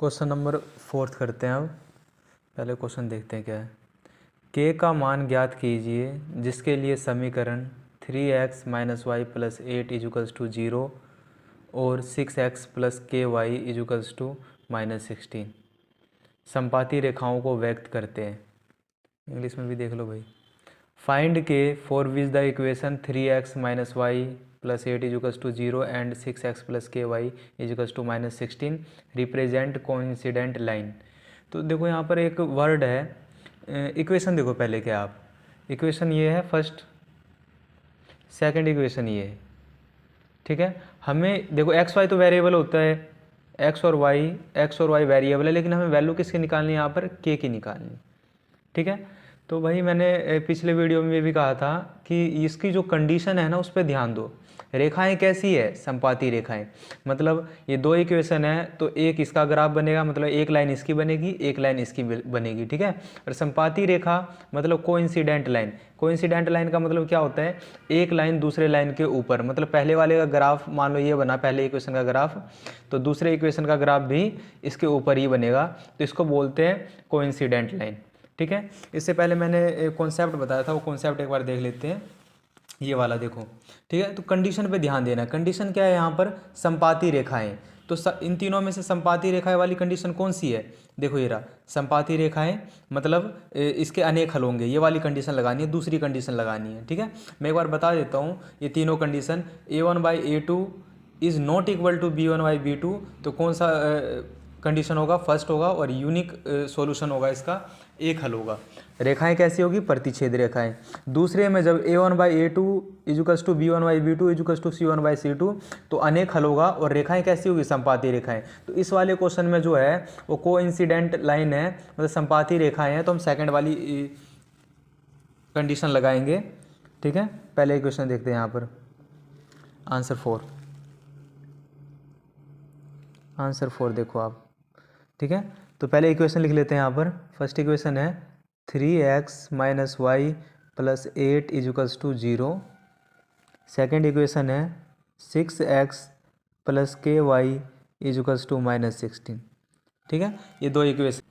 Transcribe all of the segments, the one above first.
Question number 4 करते हैं। अब पहले क्वेश्चन देखते हैं क्या है। k का मान ज्ञात कीजिए जिसके लिए समीकरण 3x - y + 8 = 0 और 6x + ky = -16 संपाती रेखाओं को व्यक्त करते हैं। इंग्लिश में भी देख लो भाई। फाइंड के for which the equation 3x - y + 8 = 0 and 6x + ky = -16 represent coincident line. तो देखो यहाँ पर एक वर्ड है। इक्वेशन देखो पहले क्या आप, इक्वेशन ये है फर्स्ट, सेकंड इक्वेशन ये है, ठीक है। हमें देखो एक्स वाई तो वेरिएबल होता है, एक्स और वाई वेरिएबल है, लेकिन हमें वैल्यू किसकी निकालनी है यहाँ पर, के की निकालनी, ठीक है। तो भाई मैंने पिछले वीडियो में भी कहा था कि इसकी जो कंडीशन है ना उस पर ध्यान दो। रेखाएं कैसी है, संपाती रेखाएं, मतलब ये दो इक्वेशन है तो एक इसका ग्राफ बनेगा, मतलब एक लाइन इसकी बनेगी एक लाइन इसकी बनेगी, ठीक है। और संपाती रेखा मतलब कोइंसिडेंट लाइन। कोइंसिडेंट लाइन का मतलब क्या होता है, एक लाइन दूसरे लाइन के ऊपर, मतलब पहले वाले का ग्राफ मान लो ये बना पहले इक्वेशन का ग्राफ, तो दूसरे इक्वेशन का ग्राफ भी इसके ऊपर ही बनेगा, तो इसको बोलते हैं कोइंसिडेंट लाइन, ठीक है। इससे पहले मैंने एक कॉन्सेप्ट बताया था, वो कॉन्सेप्ट एक बार देख लेते हैं। ये वाला देखो, ठीक है। तो कंडीशन पे ध्यान देना। कंडीशन क्या है यहाँ पर, संपाती रेखाएं। तो इन तीनों में से संपाती रेखाएं वाली कंडीशन कौन सी है, देखो ये रहा संपाती रेखाएं, मतलब इसके अनेक हल होंगे, ये वाली कंडीशन लगानी है, दूसरी कंडीशन लगानी है, ठीक है। मैं एक बार बता देता हूँ ये तीनों condition. a1/a2 is not equal to b1/b2, तो कौन सा कंडीशन होगा, फर्स्ट होगा, और यूनिक सॉल्यूशन होगा इसका, एक हल होगा। रेखाएं कैसी होगी, प्रतिच्छेद रेखाएं। दूसरे में जब a1/a2 = b1/b2 = c1/c2, तो अनेक हल होगा, और रेखाएं कैसी होगी, संपाती रेखाएं। तो इस वाले क्वेश्चन में जो है वो कोइंसिडेंट लाइन है, मतलब संपाती रेखाएं हैं, तो हम सेकंड वाली कंडीशन लगाएंगे, ठीक है। पहले क्वेश्चन देखते हैं यहाँ पर, आंसर 4 देखो आप, ठीक है। तो पहले इक्वेशन लिख लेते हैं यहाँ पर। फर्स्ट इक्वेशन है 3x - y + 8 = 0। सेकेंड इक्वेशन है 6x + ky = -16, ठीक है। ये दो इक्वेशन।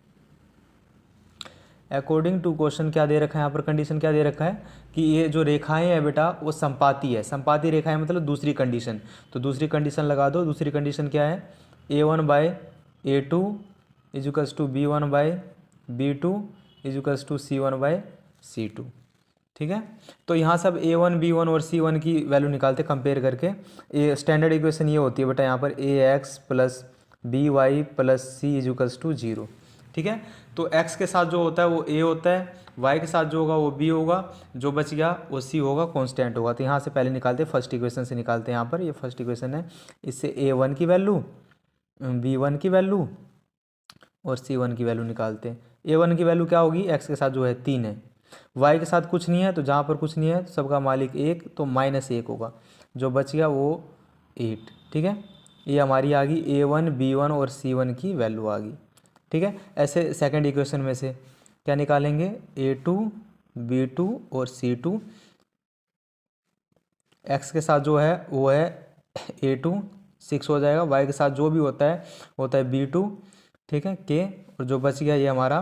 अकॉर्डिंग टू क्वेश्चन क्या दे रखा है यहाँ पर, कंडीशन क्या दे रखा है कि ये जो रेखाएं हैं बेटा वो संपाती है। संपाती रेखाएं मतलब दूसरी कंडीशन, तो दूसरी कंडीशन लगा दो। दूसरी कंडीशन क्या है, a1/a2 = b1/b2 = c1/c2, ठीक है। तो यहाँ सब a1 b1 और c1 की वैल्यू निकालते कंपेयर करके। ये स्टैंडर्ड इक्वेशन ये होती है बेटा यहाँ पर ax + by + c = 0, ठीक है। तो x के साथ जो होता है वो a होता है, y के साथ जो होगा वो b होगा, जो बच गया वो c होगा, कांस्टेंट होगा। तो यहाँ से पहले निकालते, फर्स्ट इक्वेशन से निकालते हैं। यहाँ पर ये फर्स्ट इक्वेशन है, इससे a1 की वैल्यू, b1 की वैल्यू और c1 की वैल्यू निकालते हैं। a1 की वैल्यू क्या होगी, x के साथ जो है 3 है, y के साथ कुछ नहीं है, तो जहाँ पर कुछ नहीं है तो सबका मालिक 1, तो -1 होगा, जो बच गया वो 8, ठीक है। ये हमारी आ गई a1 b1 और c1 की वैल्यू आ गई, ठीक है। ऐसे सेकंड इक्वेशन में से क्या निकालेंगे, a2 b2 और c2। x के साथ जो है वो है a2 6 हो जाएगा, y के साथ जो भी होता है b2, ठीक है, के, और जो बच गया ये हमारा,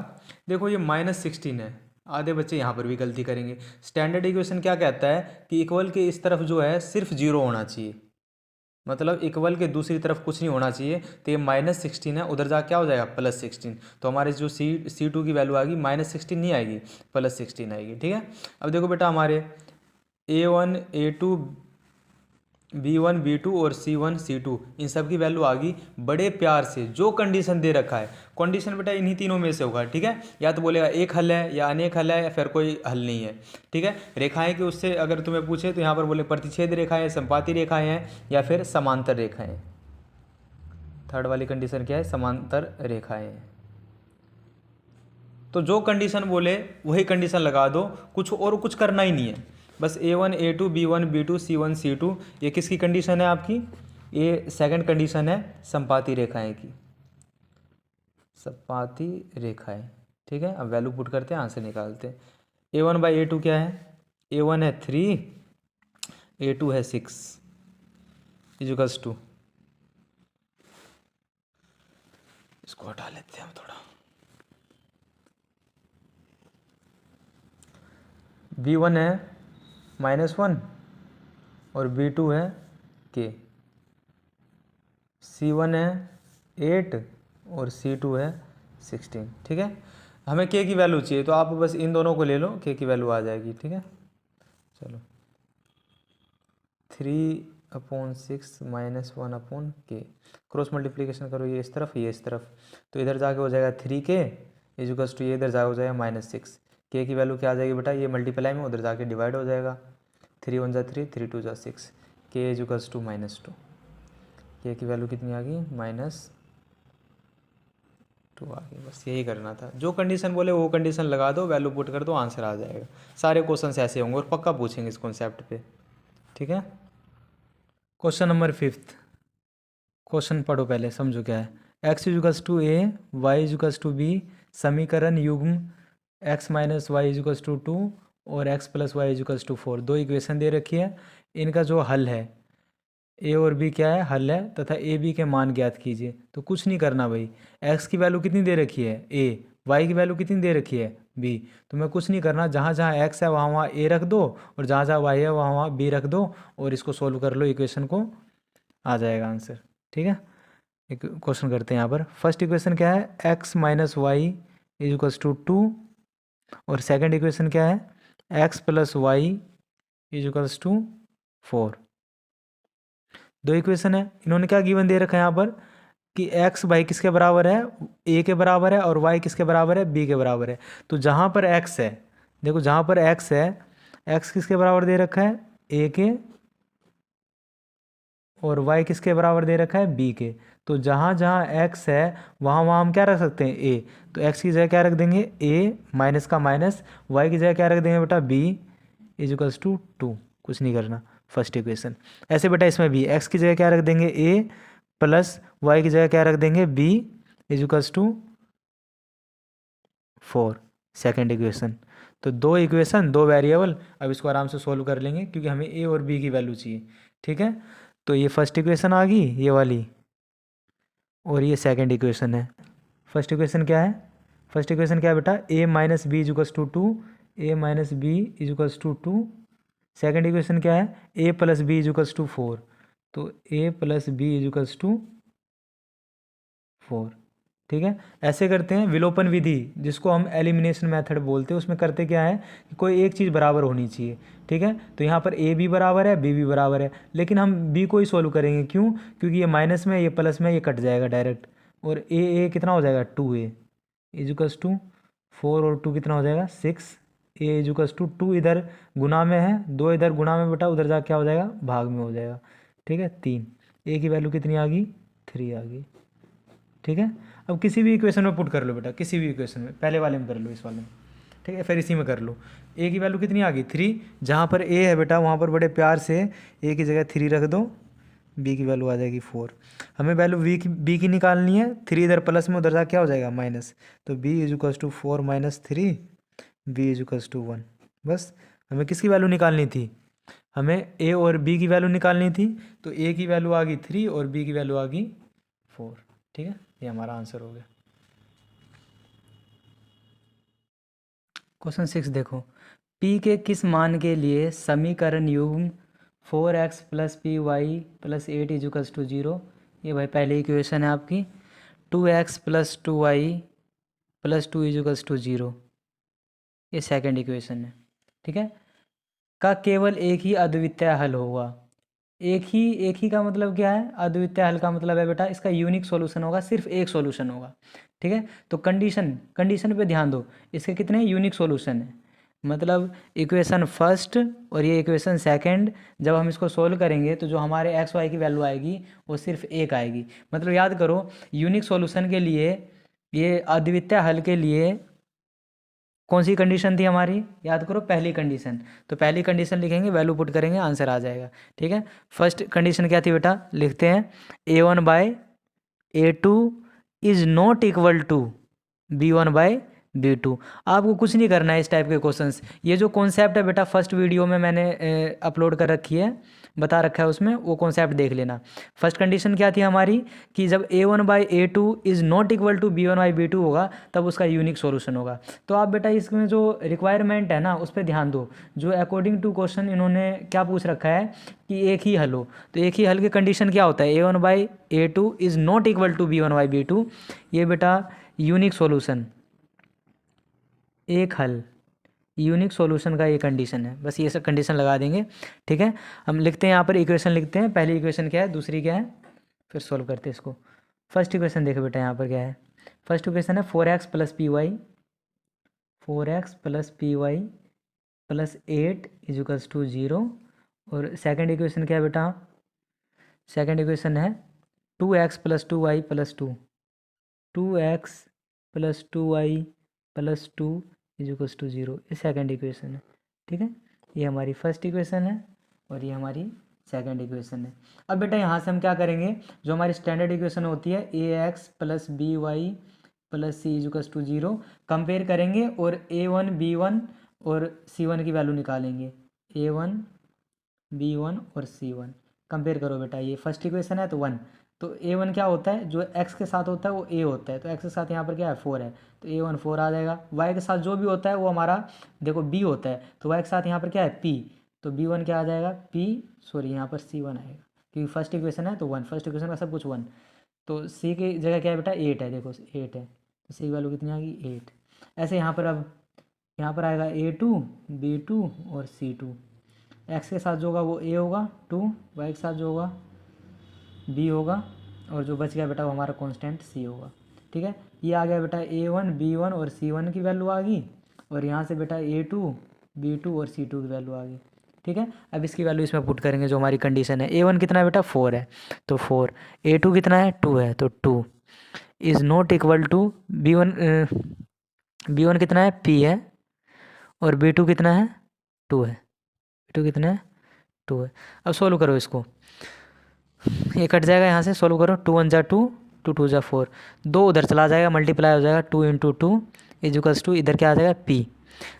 देखो ये -16 है। आधे बच्चे यहाँ पर भी गलती करेंगे। स्टैंडर्ड इक्वेशन क्या कहता है कि इक्वल के इस तरफ जो है सिर्फ 0 होना चाहिए, मतलब इक्वल के दूसरी तरफ कुछ नहीं होना चाहिए। तो ये -16 है, उधर जा क्या हो जाएगा, +16। तो हमारे जो C2 की वैल्यू आएगी -16 नहीं आएगी, +16 आएगी, ठीक है। अब देखो बेटा हमारे a1 a2 b1 b2 और c1 c2 इन सब की वैल्यू आ गई। बड़े प्यार से जो कंडीशन दे रखा है, कंडीशन बेटा इन्हीं तीनों में से होगा, ठीक है। या तो बोलेगा एक हल है, या अनेक हल है, या फिर कोई हल नहीं है, ठीक है। रेखाएं की उससे अगर तुम्हें पूछे तो यहाँ पर बोले प्रतिच्छेद रेखाएं, संपाती रेखाएं हैं, या फिर समांतर रेखाएं। थर्ड वाली कंडीशन क्या है, समांतर रेखाएं हैं। तो जो कंडीशन बोले वही कंडीशन लगा दो, कुछ करना ही नहीं है। बस a1 a2 b1 b2 c1 c2, ये किसकी कंडीशन है आपकी, ये सेकंड कंडीशन है संपाती रेखाएं की, संपाती रेखाएं, ठीक है। अब वैल्यू पुट करते हैं, आंसर निकालते हैं। a1/a2 क्या है, a1 है 3, a2 है 6 = इसको हटा लेते हैं हम थोड़ा। B1 है -1 और B2 है K। C1 है 8 और C2 है 16। ठीक है, हमें K की वैल्यू चाहिए तो आप बस इन दोनों को ले लो, K की वैल्यू आ जाएगी। ठीक है, चलो 3/6 -1/K, क्रॉस मल्टीप्लिकेशन करो, ये इस तरफ ये इस तरफ, तो इधर जाके हो जाएगा 3K इजुकल्स टू ये इधर जाके हो जाएगा -6। K की वैल्यू क्या आ जाएगी बेटा, ये मल्टीप्लाई में उधर जाके डिवाइड हो जाएगा, 3 1 जा 3, 3 2 जा 6, K इजुकल्स टू -2। K की वैल्यू कितनी आ गई, -2 आ गई। बस यही करना था, जो कंडीशन बोले वो कंडीशन लगा दो, वैल्यू पुट कर दो, आंसर आ जाएगा। सारे क्वेश्चन ऐसे होंगे और पक्का पूछेंगे इस कॉन्सेप्ट पे। ठीक है, क्वेश्चन नंबर 5। क्वेश्चन पढ़ो पहले, समझो क्या है। x इजुकल्स टू ए, वाई इजुकल्स टू बी, समीकरण युग्म x minus y equals to 2 और x plus y equals to 4। दो इक्वेशन दे रखी है, इनका जो हल है a और b क्या है, हल है, तथा a b के मान ज्ञात कीजिए। तो कुछ नहीं करना भाई, x की वैल्यू कितनी दे रखी है a, y की वैल्यू कितनी दे रखी है b। तो मैं कुछ नहीं करना, जहाँ जहाँ x है वहाँ वहाँ a रख दो और जहाँ जहाँ y है वहाँ वहाँ b रख दो और इसको सोल्व कर लो, इक्वेशन को आ जाएगा आंसर। ठीक है, एक क्वेश्चन करते हैं यहाँ पर। फर्स्ट इक्वेशन क्या है, x minus y is equals to 2 और सेकंड इक्वेशन क्या है, x plus y is equals to 4। दो इक्वेशन है, इन्होंने क्या गिवन दे रखा है यहाँ पर कि x भाई किसके बराबर है, a के बराबर है, और y किसके बराबर है, b के बराबर है। तो जहाँ पर x है, देखो जहाँ पर x है, x किसके बराबर दे रखा है, a के, और y किसके बराबर दे रखा है, b के। तो जहाँ जहाँ x है वहाँ वहाँ हम क्या रख सकते हैं, a। तो x की जगह क्या रख देंगे, a माइनस का माइनस, y की जगह क्या रख देंगे बेटा, b इज इक्वल्स टू 2। कुछ नहीं करना, फर्स्ट इक्वेशन। ऐसे बेटा इसमें भी x की जगह क्या रख देंगे, a प्लस y की जगह क्या रख देंगे, b is equals to 4, second equation. तो दो इक्वेशन, दो वेरिएबल, अब इसको आराम से सोल्व कर लेंगे क्योंकि हमें a और b की वैल्यू चाहिए। ठीक है, तो ये फर्स्ट इक्वेशन आ गई ये वाली, और ये सेकंड इक्वेशन है। फर्स्ट इक्वेशन क्या है, फर्स्ट इक्वेशन क्या है बेटा, a minus b equals to 2, a minus b equals to 2। Second equation क्या है, a plus b equals to 4। तो a plus b equals to 4। ठीक है, ऐसे करते हैं विलोपन विधि, जिसको हम एलिमिनेशन मेथड बोलते हैं। उसमें करते क्या है कि कोई एक चीज़ बराबर होनी चाहिए। ठीक है, तो यहाँ पर a भी बराबर है, b भी बराबर है, लेकिन हम b को ही सोल्व करेंगे। क्यों, क्योंकि ये माइनस में, ये प्लस में, ये कट जाएगा डायरेक्ट, और a कितना हो जाएगा, 2a इजुकल्स टू 4 और 2 कितना हो जाएगा, 6। a इजुकल्स टू 2 इधर गुना में है, 2 इधर गुना में बेटा, उधर जा क्या हो जाएगा, भाग में हो जाएगा। ठीक है, 3, a की वैल्यू कितनी आ गई, 3 आ गई। ठीक है, अब किसी भी इक्वेशन में पुट कर लो बेटा, किसी भी इक्वेशन में, पहले वाले में कर लो, इस वाले में। ठीक है, फिर इसी में कर लो। a की वैल्यू कितनी आ गई, 3। जहाँ पर a है बेटा वहाँ पर बड़े प्यार से a की जगह 3 रख दो, b की वैल्यू आ जाएगी 4। हमें वैल्यू b की निकालनी है, 3 इधर प्लस में, उधर जा क्या हो जाएगा, माइनस। तो b is equals to 4 minus 3, b is equals to 1। बस हमें किसकी वैल्यू निकालनी थी, हमें a और b की वैल्यू निकालनी थी। तो a की वैल्यू आ गई 3 और b की वैल्यू आ गई 4। ठीक है, ये हमारा आंसर हो गया। क्वेश्चन 6 देखो, p के किस मान के लिए समीकरण युग्म 4x plus p y plus 8 equals to 0। ये भाई पहली इक्वेशन है आपकी। 2x plus 2y plus 2 equals to 0, ये सेकंड इक्वेशन है। ठीक है, का केवल एक ही अद्वितीय हल होगा। एक ही का मतलब क्या है, अद्वितीय हल का मतलब है बेटा इसका यूनिक सॉल्यूशन होगा, सिर्फ एक सॉल्यूशन होगा। ठीक है, तो कंडीशन पे ध्यान दो, इसके कितने यूनिक सॉल्यूशन है, मतलब इक्वेशन फर्स्ट और ये इक्वेशन सेकंड, जब हम इसको सोल्व करेंगे तो जो हमारे एक्स वाई की वैल्यू आएगी वो सिर्फ एक आएगी। मतलब याद करो, यूनिक सॉल्यूशन के लिए, ये अद्वितीय हल के लिए कौन सी कंडीशन थी हमारी, याद करो, पहली कंडीशन। तो पहली कंडीशन लिखेंगे, वैल्यू पुट करेंगे, आंसर आ जाएगा। ठीक है, फर्स्ट कंडीशन क्या थी बेटा, लिखते हैं a1/a2 is not equal to b1/b2। आपको कुछ नहीं करना है इस टाइप के क्वेश्चंस। ये जो कॉन्सेप्ट है बेटा फर्स्ट वीडियो में मैंने अपलोड कर रखी है, बता रखा है उसमें, वो कॉन्सेप्ट देख लेना। फर्स्ट कंडीशन क्या थी हमारी कि जब a1/a2 is not equal to b1/b2 होगा तब उसका यूनिक सॉल्यूशन होगा। तो आप बेटा इसमें जो रिक्वायरमेंट है ना उस पर ध्यान दो। जो अकॉर्डिंग टू क्वेश्चन इन्होंने क्या पूछ रखा है कि एक ही हल हो, तो एक ही हल की कंडीशन क्या होता है, a1/a2 is not equal to b1/b2। ये बेटा यूनिक सॉल्यूशन, एक हल, यूनिक सॉल्यूशन का ये कंडीशन है। बस ये सब कंडीशन लगा देंगे, ठीक है। हम लिखते हैं यहाँ पर इक्वेशन लिखते हैं, पहली इक्वेशन क्या है, दूसरी क्या है, फिर सॉल्व करते हैं इसको। फर्स्ट इक्वेशन देखो बेटा यहाँ पर क्या है, फर्स्ट इक्वेशन है 4x + py, 4x + py + 8 = 0। और सेकंड इक्वेशन क्या है बेटा, सेकंड इक्वेशन है 2x + 2y + 2, 2x + 2y + 2 = 0। ये सेकंड इक्वेशन है, ठीक है। ये हमारी फर्स्ट इक्वेशन है और ये हमारी सेकंड इक्वेशन है। अब बेटा यहाँ से हम क्या करेंगे, जो हमारी स्टैंडर्ड इक्वेशन होती है ax + by + c = 0 कंपेयर करेंगे और a1 b1 और c1 की वैल्यू निकालेंगे। a1 b1 और c1 कंपेयर करो बेटा, ये फर्स्ट इक्वेशन है तो 1, तो a1 क्या होता है, जो x के साथ होता है वो a होता है, तो x के साथ यहाँ पर क्या है 4 है, तो a1 4 आ जाएगा। y के साथ जो भी होता है वो हमारा देखो b होता है, तो y के साथ यहाँ पर क्या है p, तो b1 क्या आ जाएगा p, सॉरी यहाँ पर c1 आएगा क्योंकि फर्स्ट इक्वेशन है तो 1, फर्स्ट इक्वेशन का सब कुछ 1। तो c की जगह क्या है बेटा 8 है, देखो 8 है, तो c की वैल्यू कितनी आ गई 8। ऐसे यहाँ पर अब यहाँ पर आएगा a2 b2 और c2, x के साथ जो होगा वो a होगा 2, y के साथ जो होगा b होगा, और जो बच गया बेटा वो हमारा कांस्टेंट c होगा, ठीक है। ये आ गया बेटा a1 b1 और c1 की वैल्यू आ गई, और यहाँ से बेटा a2 b2 और c2 की वैल्यू आ गई, ठीक है। अब इसकी वैल्यू इसमें पुट करेंगे, जो हमारी कंडीशन है a1 कितना है बेटा 4 है तो 4, a2 कितना है 2 है तो 2 is not equal to b1 कितना है p है, और b2 कितना है 2 है, b2 कितना है 2 है। अब सोल्व करो इसको, ये कट जाएगा यहाँ से, सोल्व करो, 2 1 = 2, 2 2 = 4, 2 उधर चला जाएगा, मल्टीप्लाई हो जाएगा 2 × 2 = इधर क्या आ जाएगा p।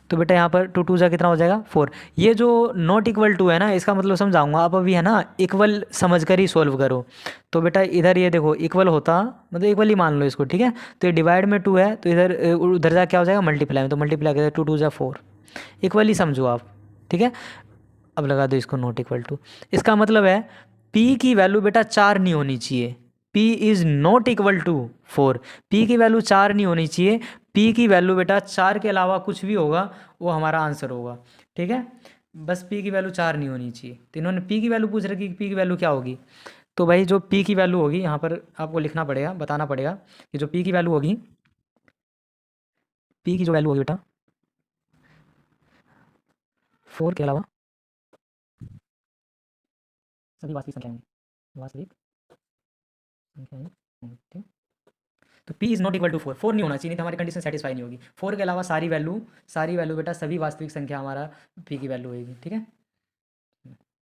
तो बेटा यहाँ पर 2 2 जा कितना हो जाएगा 4। ये जो नॉट इक्वल टू है ना, इसका मतलब समझाऊंगा, आप अभी है ना इक्वल समझ कर ही सोल्व करो। तो बेटा इधर ये देखो इक्वल होता, मतलब इक्वल ही मान लो इसको, ठीक है। तो ये डिवाइड में 2 है, तो इधर उधर जा क्या हो जाएगा मल्टीप्लाई में, तो मल्टीप्लाई करें 2 2 = 4, इक्वल ही समझो आप, ठीक है। अब लगा दो इसको नॉट इक्वल टू, इसका मतलब है p की वैल्यू बेटा 4 नहीं होनी चाहिए, p is not equal to 4, p की वैल्यू 4 नहीं होनी चाहिए, p की वैल्यू बेटा 4 के अलावा कुछ भी होगा वो हमारा आंसर होगा, ठीक है। बस p की वैल्यू 4 नहीं होनी चाहिए, तो इन्होंने p की वैल्यू पूछ रखी कि p की वैल्यू क्या होगी। तो भाई जो p की वैल्यू होगी यहाँ पर आपको लिखना पड़ेगा, बताना पड़ेगा कि जो p की वैल्यू होगी, p की जो वैल्यू होगी बेटा 4 के अलावा सभी वास्तविक संख्याएं होंगी, वास्तविक संख्याएं होंगी, ठीक। तो p is not equal to 4, 4 नहीं होना चाहिए, नहीं तो हमारी कंडीशन सेटिस्फाई नहीं होगी। 4 के अलावा सारी वैल्यू बेटा सभी वास्तविक संख्या हमारा p की वैल्यू होगी, ठीक है।